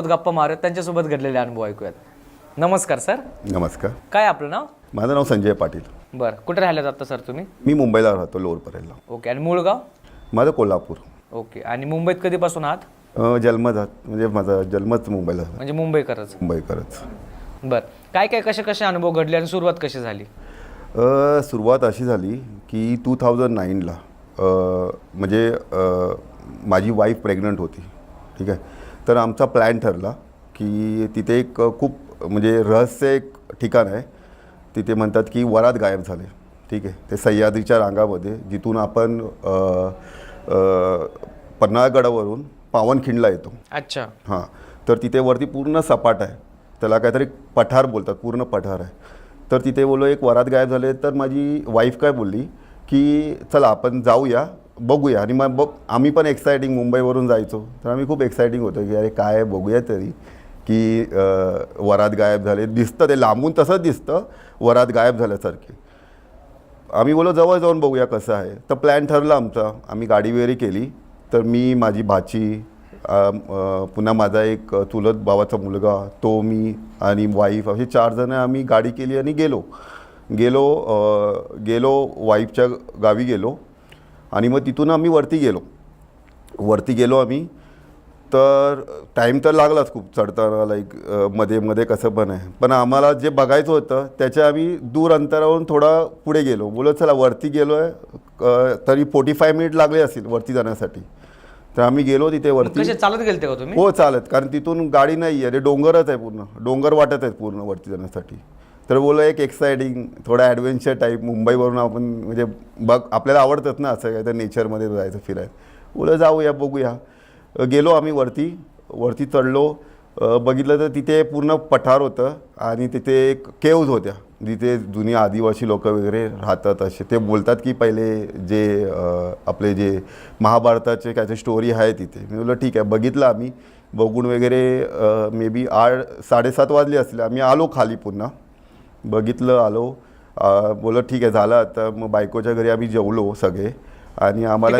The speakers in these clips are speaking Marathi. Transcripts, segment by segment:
गप्पा मारत त्यांच्यासोबत घडलेले अनुभव ऐकूयात. नमस्कार सर. नमस्कार. काय आपलं नाव? माझं नाव संजय पाटील. बरं, कुठे राहिलात आता सर तुम्ही? मी मुंबईला राहतो, लोअर परेलला. ओके. आणि मूळ गाव? माझं कोल्हापूर. ओके. आणि मुंबईत कधीपासून आहात? जन्मजात म्हणजे माझा जन्मच मुंबईला झाला. म्हणजे मुंबईकरच? मुंबईकरच. बरं, काय काय कसे अनुभव घडले आणि सुरुवात कशी झाली? सुरुवात अशी झाली की 2009ला म्हणजे माझी वाईफ प्रेग्नंट होती. ठीक आहे. तर आमचा प्लॅन ठरला की तिथे एक खूप म्हणजे रहस्य एक ठिकाण आहे. तिथे म्हणतात की वरात गायब झाले. ठीक आहे. ते सह्याद्रीच्या रांगामध्ये जिथून आपण पन्हाळगडावरून पावनखिंडला येतो. अच्छा. हां. तर तिथे वरती पूर्ण सपाट आहे. त्याला काहीतरी पठार बोलतात, पूर्ण पठार आहे. तर तिथे बोललो एक वरात गायब झाले. तर माझी वाईफ काय बोलली की चला आपण जाऊया, बघूया. आणि मग आम्ही पण एक्सायटिंग, मुंबईवरून जायचो तर आम्ही खूप एक्सायटिंग होतो की अरे काय बघूया तरी की वरात गायब झाले. दिसतं ते लांबून तसंच दिसतं, वरात गायब झाल्यासारखी. आम्ही बोलो जवळ जाऊन बघूया कसं आहे. तर प्लॅन ठरला आमचा. आम्ही गाडी वगैरे केली. तर मी, माझी भाची, पुन्हा माझा एक चुलत भावाचा मुलगा, तो, मी आणि वाईफ, असे 4 जण आम्ही गाडी केली आणि गेलो वाईफच्या गावी गेलो. आणि मग तिथून आम्ही वरती गेलो आम्ही. तर टाईम तर लागलाच खूप चढताना, लाईक मध्ये कसं पण आहे. पण आम्हाला जे बघायचं होतं त्याच्या आम्ही दूर अंतरावरून थोडा पुढे गेलो. बोलो चला वरती गेलो आहे, तरी 45 मिनिट लागले असतील वरती जाण्यासाठी. तर आम्ही गेलो तिथे वरती. कसे चालत गेलते का तुम्ही? हो, चालत. कारण तिथून गाडी नाही आहे, डोंगरच आहे, पूर्ण डोंगर वाटत आहेत पूर्ण वरती जाण्यासाठी. तर बोलो एक एक्सायटिंग, थोडा ॲडव्हेंचर टाईप. मुंबईवरून आपण म्हणजे आपल्याला आवडतात ना असं काय तर नेचरमध्ये जायचं, फिरायला. बोलो जाऊया, बघूया. गेलो आम्ही वरती चढलो. बघितलं तर तिथे पूर्ण पठार होतं आणि तिथे एक केव्ज होत्या जिथे जुनी आदिवासी लोक वगैरे राहतात. असे ते बोलतात की पहिले जे आपले जे महाभारताचे काय ते स्टोरी आहे तिथे. मी बोललो ठीक आहे. बघितलं आम्ही. बघून वगैरे मे बी 8-7:30 वाजले असले. आम्ही आलो खाली पुन्हा. बघितलं, आलो. बोललो ठीक आहे झालं आता. मग बायकोच्या घरी आम्ही जेवलो सगळे. आणि आम्हाला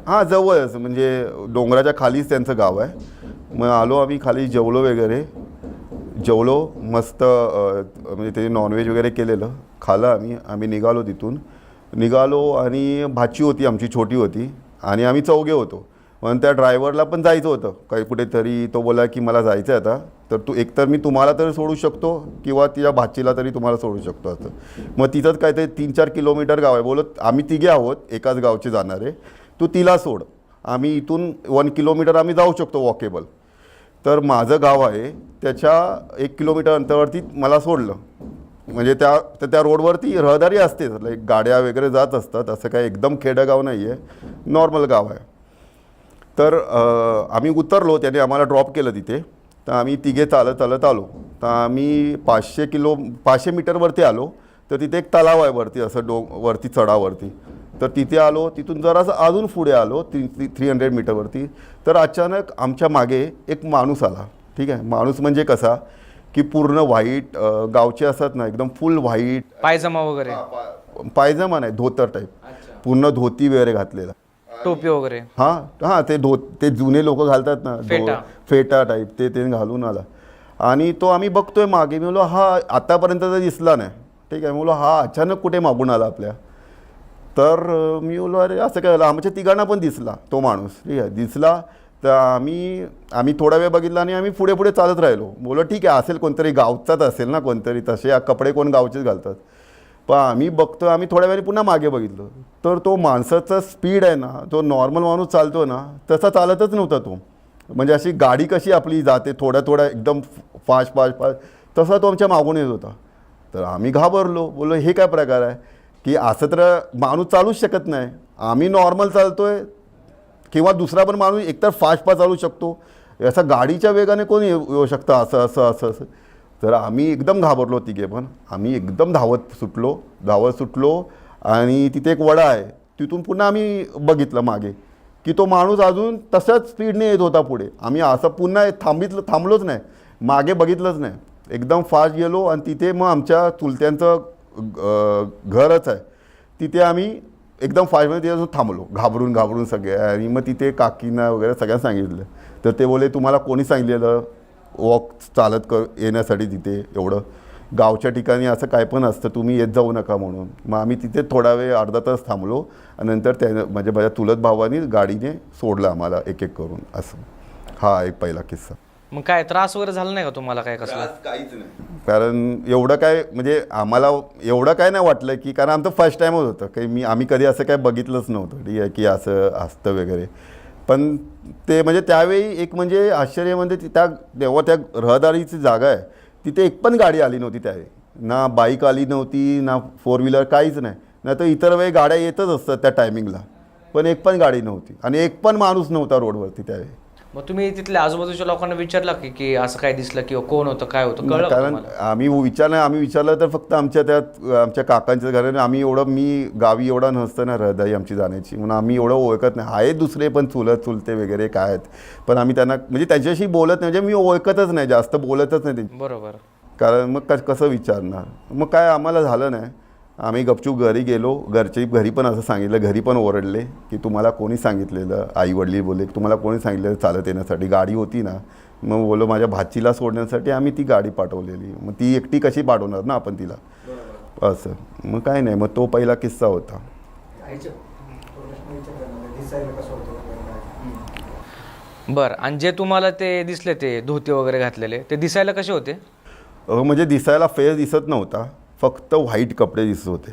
हां जवळच म्हणजे डोंगराच्या खालीच त्यांचं गाव आहे. मग आलो आम्ही खाली, जेवलो मस्त. म्हणजे ते नॉनव्हेज वगैरे केलेलं खाल्लं आम्ही निघालो. आणि भाची होती आमची, छोटी होती. आणि आम्ही 4घे होतो. पण त्या ड्रायव्हरला पण जायचं होतं काही कुठेतरी. तो बोला की मला जायचं आहे आता. तर एकतर मी तुम्हाला तरी सोडू शकतो किंवा तिच्या भाचीला तरी तुम्हाला सोडू शकतो असं. मग तिथंच काय ते 3-4 किलोमीटर गाव आहे. बोलत आम्ही 3घे आहोत, एकाच गावचे जाणारे. तू तिला सोड, आम्ही इथून 1 किलोमीटर आम्ही जाऊ शकतो वॉकेबल. तर माझं गाव आहे त्याच्या 1 किलोमीटर अंतरावरती मला सोडलं. म्हणजे त्या रोडवरती रहदारी असते, लाईक गाड्या वगैरे जात असतात. असं काय एकदम खेडेगाव नाही आहे, नॉर्मल गाव आहे. तर आम्ही उतरलो, त्याने आम्हाला ड्रॉप केलं तिथे. तर आम्ही 3घे चालत आलो. तर आम्ही 500 मीटरवरती आलो. तर तिथे एक तलाव आहे वरती, असं वरती चढावरती. तर तिथे आलो. तिथून जरासं अजून पुढे आलो 300 मीटरवरती. तर अचानक आमच्या मागे एक माणूस आला. ठीक आहे. माणूस म्हणजे कसा की पूर्ण व्हाईट, गावचे असतात ना एकदम फुल व्हाईट, पायजमा वगैरे? पायजमा नाही, धोतर टाईप, पूर्ण धोती वगैरे घातलेला, टोपी वगैरे. हां ते जुने लोक घालतात ना, फेटा टाईप, ते घालून आला. आणि तो आम्ही बघतोय मागे. मी बोलो हा आतापर्यंत तर दिसला नाही. ठीक आहे. मी बोलो हा अचानक कुठे मागून आला आपल्या. तर मी बोलो अरे असं काय झालं. आमच्या तिघांना पण दिसला तो माणूस. ठीक आहे. दिसला. तर आम्ही थोडा वेळ बघितला आणि आम्ही पुढे चालत राहिलो. बोलो ठीक आहे असेल कोणतरी गावचाच असेल ना कोणतरी, तसे कपडे कोण गावचेच घालतात. पण आम्ही बघतो, आम्ही थोड्या वेळाने पुन्हा मागे बघितलं. तर तो माणसाचा स्पीड आहे ना, तो नॉर्मल माणूस चालतो ना तसा चालतच नव्हता तो. म्हणजे अशी गाडी कशी आपली जाते थोड्या एकदम फास्ट तसा तो आमच्या मागून येत होता. तर आम्ही घाबरलो. बोलो हे काय प्रकार आहे की असं तर माणूस चालूच शकत नाही. आम्ही नॉर्मल चालतोय किंवा दुसरा पण माणूस एकतर फास्ट चालू शकतो, असं गाडीच्या वेगाने कोण येऊ शकतं असं. तर आम्ही एकदम घाबरलो 3घे पण. आम्ही एकदम धावत सुटलो. आणि तिथे एक वडा आहे, तिथून पुन्हा आम्ही बघितलं मागे की तो माणूस अजून तशाच स्पीडने येत होता पुढे. आम्ही असं पुन्हा थांबलोच नाही, मागे बघितलंच नाही. एकदम फास्ट गेलो. आणि तिथे मग आमच्या चुलत्यांचं घरच आहे. तिथे आम्ही एकदम फास्टमध्ये तिथे थांबलो, घाबरून सगळे. आणि मग तिथे काकींना वगैरे सगळ्यांना सांगितलं. तर ते बोले तुम्हाला कोणी सांगितलेलं वॉक चालत येण्यासाठी तिथे एवढं गावच्या ठिकाणी असं काय पण असतं तुम्ही येत जाऊ नका म्हणून. मग आम्ही तिथे थोडा वेळ अर्धा तास थांबलो आणि नंतर त्यानं म्हणजे माझ्या चुलत भावाने गाडीने सोडलं आम्हाला एक एक करून. असं हा एक पहिला किस्सा. मग काय त्रास वगैरे झाला नाही का तुम्हाला काय कसला? काहीच नाही, कारण एवढं काय म्हणजे आम्हाला एवढं काय नाही वाटलं की, कारण आमचं फर्स्ट टाईमच होतं काही आम्ही कधी असं काय बघितलंच नव्हतं ठीक आहे की असं असतं वगैरे. पण ते म्हणजे त्यावेळी एक म्हणजे आश्चर्य म्हणजे तेव्हा त्या रहदारीची जागा आहे तिथे एक पण गाडी आली नव्हती त्यावेळी. ना बाईक आली नव्हती ना 4 व्हीलर काहीच नाही. नाही तर इतर वेळी गाड्या येतच असतात त्या टायमिंगला, पण एक पण गाडी नव्हती आणि एक पण माणूस नव्हता रोडवरती त्यावेळी. मग तुम्ही तिथल्या आजूबाजूच्या लोकांना विचारलं की असं काय दिसलं किंवा कोण होतं काय होतं कळलं? कारण आम्ही विचारलं तर फक्त आमच्या काकांच्या घराने आम्ही मी गावी एवढा नसतं ना रहदारी आमची जाण्याची म्हणून आम्ही एवढं ओळखत नाही. आहेत दुसरे पण चुलते वगैरे काय आहेत, पण आम्ही त्यांना म्हणजे त्यांच्याशी बोलत नाही, म्हणजे मी ओळखतच नाही, जास्त बोलतच नाही त्यांची. बरोबर. कारण मग कसं विचारणार. मग काय आम्हाला झालं नाही, आम्ही गपचूप घरी गेलो. घरी पण असं सांगितलं, घरी पण ओरडले की तुम्हाला कोणी सांगितलेलं, आई वडील बोलले तुम्हाला कोणी सांगितलेलं चालत येण्यासाठी, गाडी होती ना. मग बोलो माझ्या भाचीला सोडण्यासाठी आम्ही ती गाडी पाठवलेली, मग ती एकटी कशी पाठवणार ना आपण तिला असं. मग काय नाही, मग तो पहिला किस्सा होता. बरं. आणि जे तुम्हाला ते दिसले ते धोती वगैरे घातलेले ते दिसायला कसे होते? म्हणजे दिसायला फेस दिसत नव्हता, फक्त व्हाईट कपडे दिसत होते.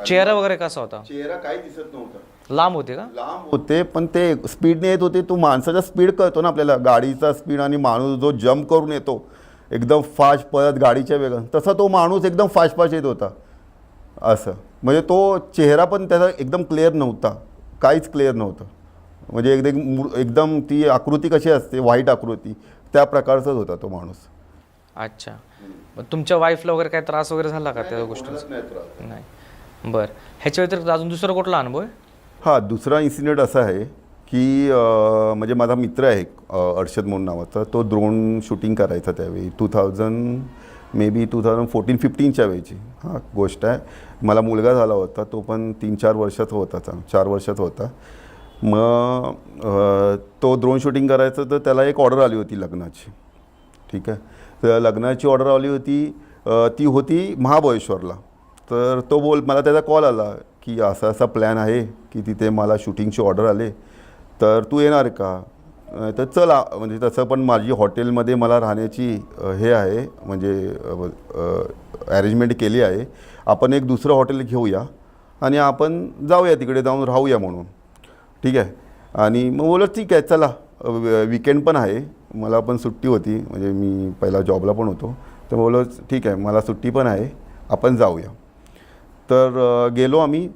चेहरा वगैरे कसा होता? चेहरा काही दिसत नव्हता. लांब होते का? लांब होते, पण ते स्पीडने येत होते. तो माणसाचा स्पीड कळतो ना आपल्याला, गाडीचा स्पीड आणि माणूस जो जम्प करून येतो एकदम फास्ट पळत गाडीच्या वेगानं, तसा तो माणूस एकदम फास्ट येत होता असं. म्हणजे तो चेहरा पण त्याचा एकदम क्लिअर नव्हता, काहीच क्लिअर नव्हतं. म्हणजे एकदम ती आकृती कशी असते व्हाईट आकृती त्या प्रकारचाच होता तो माणूस. अच्छा. मग तुमच्या वाईफला वगैरे काय त्रास वगैरे झाला का त्या गोष्टीचा? नाही. बरं. ह्याच्या व्यतिरिक्त अजून दुसरा कुठला अनुभव आहे? हां, दुसरा इन्सिडेंट असा आहे की म्हणजे माझा मित्र आहे अर्षद म्हणून नावाचा, तो ड्रोन शूटिंग करायचा त्यावेळी 2014-15च्या वेळची हां गोष्ट आहे. मला मुलगा झाला होता, तो पण 3-4 वर्षाचा होता, 4 वर्षाचा होता. मग तो ड्रोन शूटिंग करायचं, तर त्याला एक ऑर्डर आली होती लग्नाची. ठीक आहे, तर लग्नाची ऑर्डर आली होती, ती होती महाबळेश्वरला. तर तो मला त्याचा कॉल आला की असा असा प्लॅन आहे की तिथे मला शूटिंगची ऑर्डर आले, तर तू येणार का? तर चला, म्हणजे तसं पण माझी हॉटेलमध्ये मला राहण्याची हे आहे, म्हणजे अरेंजमेंट केली आहे. आपण एक दुसरं हॉटेल घेऊया आणि आपण जाऊया तिकडे, जाऊन राहूया म्हणून. ठीक आहे. आणि मग बोलत ठीक आहे चला, विकेंड पण आहे, मला पण सुट्टी होती, म्हणजे मी पहिला जॉबला पण होतो. तर बोलत ठीक आहे मला सुट्टी पण आहे, आपण जाऊया. तर गेलो आम्ही.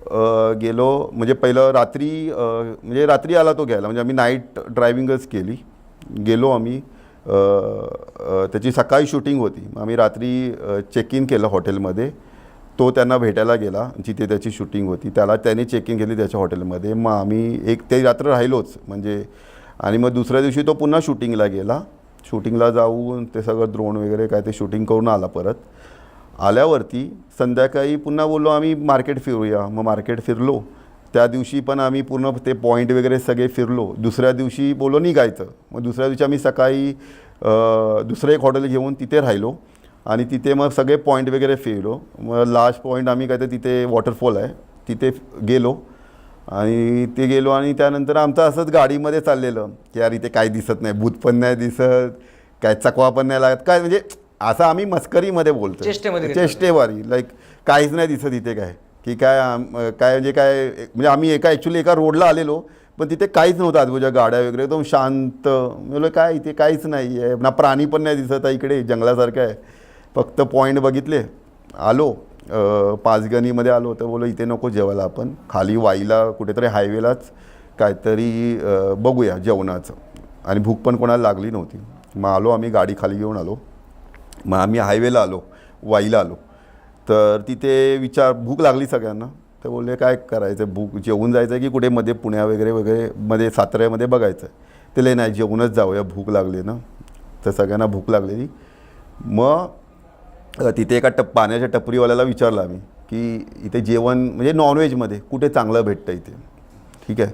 म्हणजे पहिलं रात्री आला तो घ्यायला, म्हणजे आम्ही नाईट ड्रायव्हिंगच केली. गेलो आम्ही, त्याची सकाळी शूटिंग होती. आम्ही रात्री चेक इन केलं हॉटेलमध्ये. तो त्यांना भेटायला गेला जिथे त्याची शूटिंग होती, त्याने चेक इन केली त्याच्या हॉटेलमध्ये. मग आम्ही ते रात्र राहिलोच म्हणजे. आणि मग दुसऱ्या दिवशी तो पुन्हा शूटिंगला गेला. शूटिंगला जाऊन ते सगळं ड्रोन वगैरे काय ते शूटिंग करून आला. परत आल्यावरती संध्याकाळी पुन्हा बोललो आम्ही मार्केट फिरूया. मग मार्केट फिरलो. त्या दिवशी पण आम्ही पूर्ण ते पॉईंट वगैरे सगळे फिरलो. दुसऱ्या दिवशी बोलो निघायचं. मग दुसऱ्या दिवशी आम्ही सकाळी दुसरं एक हॉटेल घेऊन तिथे राहिलो आणि तिथे मग सगळे पॉईंट वगैरे फिरलो. मग लास्ट पॉईंट आम्ही काय ते तिथे वॉटरफॉल आहे तिथे गेलो आणि त्यानंतर आमचं असंच गाडीमध्ये चाललेलं की यार इथे काही दिसत नाही, भूत पण नाही दिसत, काय चकवा पण नाही लागत, काय म्हणजे असं आम्ही मस्करीमध्ये बोलतो, चेष्टेवारी, लाईक काहीच नाही दिसत इथे काय की काय म्हणजे आम्ही ॲक्च्युली एका रोडला आलेलो, पण तिथे काहीच नव्हतं आजूबाजूच्या गाड्या वगैरे, एकदम शांत. म्हणजे काय इथे काहीच नाही आहे ना, प्राणी पण नाही दिसत आहे इकडे, जंगलासारखं आहे. फक्त पॉईंट बघितले, आलो पाचगणीमध्ये आलो. तर बोलो इथे नको जेवायला, आपण खाली वाईला कुठेतरी हायवेलाच काहीतरी बघूया जेवणाचं. आणि भूक पण कोणाला लागली नव्हती. मग आलो आम्ही, गाडी खाली घेऊन आलो. मग आम्ही हायवेला आलो, वाईला आलो. तर तिथे भूक लागली सगळ्यांना. तर बोलले काय करायचं, भूक जेवून जायचं आहे की कुठे मध्ये पुण्या वगैरे मध्ये साताऱ्यामध्ये बघायचं. ते लय नाही जेवूनच जाऊया, भूक लागली ना. तर सगळ्यांना भूक लागलेली. मग तिथे एका पाण्याच्या टपरीवाल्याला विचारलं आम्ही की इथे जेवण म्हणजे नॉनव्हेजमध्ये कुठे चांगलं भेटतं इथे. ठीक आहे.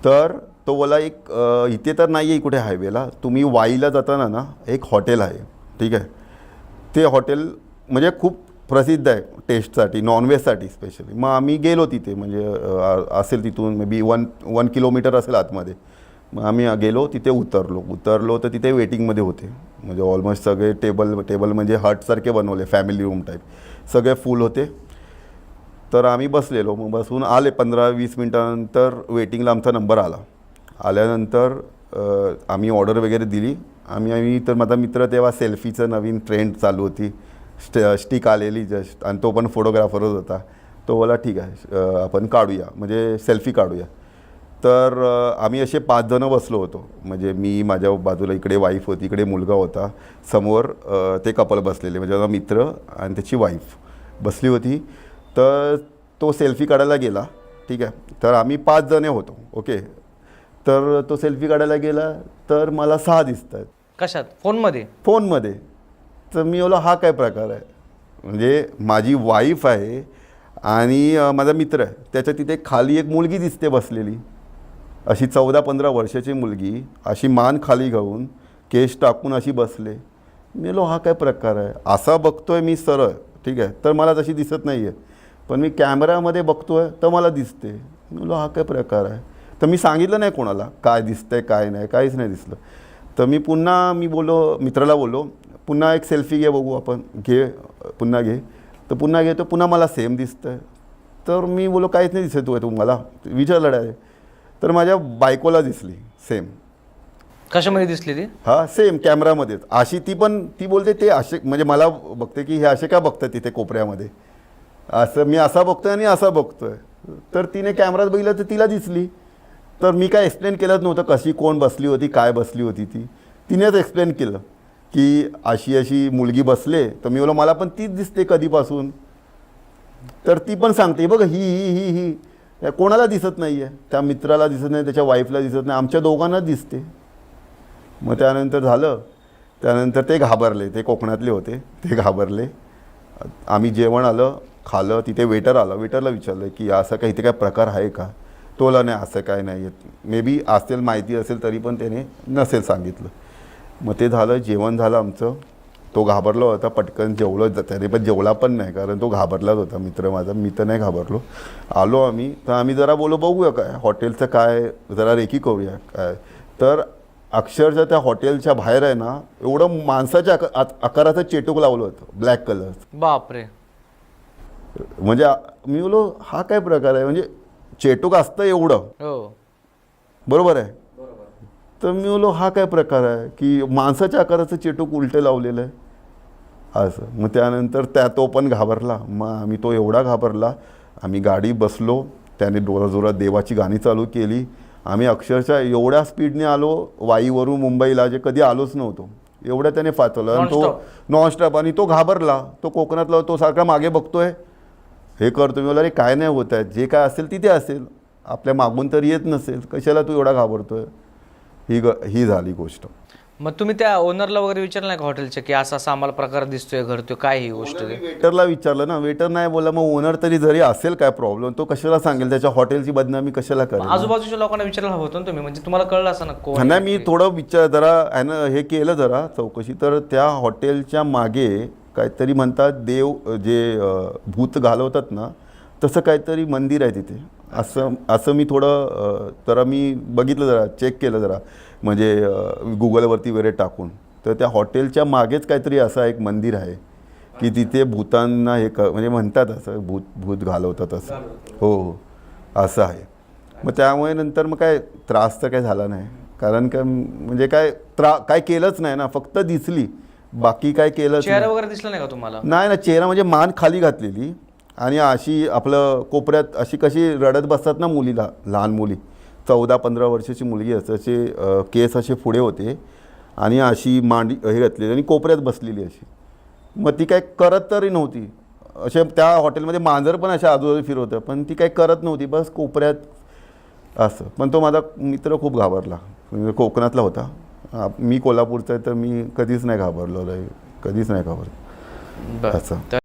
तर तो बोला एक इथे तर नाही आहे कुठे हायवेला, तुम्ही वाईला जाताना ना एक हॉटेल आहे, ठीक आहे. ते हॉटेल म्हणजे खूप प्रसिद्ध आहे टेस्टसाठी, नॉनव्हेजसाठी स्पेशली. मग आम्ही गेलो तिथे, म्हणजे असेल तिथून मे बी 1 किलोमीटर असेल आतमध्ये. मग आम्ही गेलो तिथे, उतरलो तर तिथे वेटिंगमध्ये होते. म्हणजे ऑलमोस्ट सगळे टेबल म्हणजे हटसारखे बनवले, फॅमिली रूम टाईप, सगळे फुल होते. तर आम्ही बसलेलो. मग बसून आले 15-20 मिनटानंतर वेटिंगला आमचा नंबर आल्यानंतर आम्ही ऑर्डर वगैरे दिली. आम्ही तर माझा मित्र तेव्हा सेल्फीचं नवीन ट्रेंड चालू होती, स्टिक आलेली जस्ट, आणि तो पण फोटोग्राफरच होता. तो बोला ठीक आहे आपण काढूया, म्हणजे सेल्फी काढूया. तर आम्ही असे 5 जणं बसलो होतो. म्हणजे मी, माझ्या बाजूला इकडे वाईफ होती, इकडे मुलगा होता, समोर ते कपल बसलेले, म्हणजे माझा मित्र आणि त्याची वाईफ बसली होती. तर तो सेल्फी काढायला गेला, ठीक आहे. तर आम्ही 5 जणे होतो, ओके. तर तो सेल्फी काढायला गेला तर मला 6 दिसत आहेत. कशात? फोनमध्ये. तर मी बोला हा काय प्रकार आहे, म्हणजे माझी वाईफ आहे आणि माझा मित्र आहे, त्याच्या तिथे खाली एक मुलगी दिसते बसलेली, अशी 14-15 वर्षाची मुलगी, अशी मान खाली घालून केस टाकून अशी बसले. मी बोलो हा काय प्रकार आहे. असा बघतोय मी सरळ, ठीक आहे, तर मला तशी दिसत नाही आहे, पण मी कॅमेरामध्ये बघतोय तर मला दिसते. मी बोलो हा काय प्रकार आहे. तर मी सांगितलं नाही कोणाला काय दिसतंय काय नाही, काहीच नाही दिसलं. तर मी मित्राला बोललो पुन्हा एक सेल्फी घे बघू आपण, पुन्हा घे. तर पुन्हा घे, तर पुन्हा मला सेम दिसतं. तर मी बोलो काहीच नाही दिसत तू मला विचारलं डायरेक्ट. तर माझ्या बायकोला दिसली सेम. कशामध्ये दिसली ती? हां, सेम कॅमेरामध्येच. अशी ती बोलते ते असे, म्हणजे मला बघते की हे असे का बघतात तिथे कोपऱ्यामध्ये, असं मी असा बघतोय आणि असा बघतोय. तर तिने कॅमेरात बघितलं तर तिला दिसली. तर मी काय एक्सप्लेन केलंच नव्हतं कशी कोण बसली होती, काय बसली होती ती. तिनेच एक्सप्लेन केलं की अशी मुलगी बसले. तर मी बोला मला पण तीच दिसते कधीपासून. तर ती पण सांगते बघ ही कोणाला दिसत नाही आहे, त्या मित्राला दिसत नाही, त्याच्या वाईफला दिसत नाही, आमच्या दोघांनाच दिसते. मग त्यानंतर ते घाबरले, ते कोकणातले होते, ते घाबरले. आम्ही जेवण खालं, तिथे वेटरला विचारलं की असं काही इथे काय प्रकार आहे का. तोला नाही असं काय नाही आहे, मे बी असेल, माहिती असेल तरी पण त्याने नसेल सांगितलं. मग ते झालं, जेवण झालं आमचं. तो घाबरला होता, पटकन जेवलं, त्याने पण जेवला पण नाही कारण तो घाबरलाच होता मित्र माझा. मी तर नाही घाबरलो. आलो आम्ही, तर आम्ही जरा बघूया काय हॉटेलचं काय, जरा रेकी करूया काय. तर अक्षरशः त्या हॉटेलच्या बाहेर आहे ना, एवढं माणसाच्या आकाराचं चेटूक लावलं होतं, ब्लॅक कलर. बापरे. म्हणजे मी बोलो हा काय प्रकार आहे, म्हणजे चेटूक असतं एवढं, हो बरोबर आहे. तर मी बोलो हा काय प्रकार आहे की माणसाच्या आकाराचं चेटूक उलटं लावलेलं आहे असं. मग त्यानंतर तो पण घाबरला. मग तो एवढा घाबरला, आम्ही गाडी बसलो, त्याने जोरात देवाची गाणी चालू केली. आम्ही अक्षरशः एवढ्या स्पीडने आलो वाईवरून मुंबईला, जे कधी आलोच नव्हतो, एवढ्या त्याने फाचवलं. आणि तो नॉनस्टॉप, आणि तो घाबरला, तो कोकणातला, तो सारखा मागे बघतोय, हे करतो. मी बोला अरे काय नाही होत आहे, जे काय असेल तिथे असेल, आपल्या मागून तर येत नसेल, कशाला तू एवढा घाबरतोय. ही झाली गोष्ट. मग तुम्ही त्या ओनरला वगैरे विचारलं नाही का हॉटेलचे की असा आम्हाला प्रकार दिसतोय घर, तो काय ही गोष्ट? वेटरला विचारलं ना, वेटर नाही बोला. मग ओनर तरी जरी असेल काय प्रॉब्लेम, तो कशाला सांगेल, त्याच्या हॉटेलची बदनामी कशाला करेल. आजूबाजूच्या लोकांना विचारायला हवं होतं तुम्ही, म्हणजे तुम्हाला कळलं असं ना कोण. नाही, मी थोडं हे केलं जरा चौकशी. तर त्या हॉटेलच्या मागे काहीतरी म्हणतात देव, जे भूत घालवतात ना, तसं काहीतरी मंदिर आहे तिथे, असं मी थोडं जरा मी बघितलं, जरा चेक केलं जरा, म्हणजे गुगलवरती वगैरे टाकून. तर त्या हॉटेलच्या मागेच काहीतरी असं एक मंदिर आहे की तिथे भूतांना म्हणजे म्हणतात असं भूत घालवतात असं. हो, असं आहे. मग त्यामुळे नंतर मग काय त्रास तर काय झाला नाही, कारण काय म्हणजे काय केलंच नाही ना, फक्त दिसली, बाकी काय केलं. चेहरा वगैरे दिसला नाही का तुम्हाला? नाही ना, चेहरा म्हणजे मान खाली घातलेली आणि अशी आपलं कोपऱ्यात अशी कशी रडत बसतात ना मुलीला, लहान मुली, 14-15 वर्षाची मुलगी असे केस असे पुढे होते आणि अशी मांडी हे घातलेली आणि कोपऱ्यात बसलेली अशी. मग ती काय करत तरी नव्हती. असे त्या हॉटेलमध्ये मांजर पण अशा आजूबाजू फिरवतं, पण ती काही करत नव्हती, बस कोपऱ्यात असं. पण तो माझा मित्र खूप घाबरला, कोकणातला होता. मी कोल्हापूरचा आहे, तर मी कधीच नाही घाबरलो, कधीच नाही घाबरलो असं.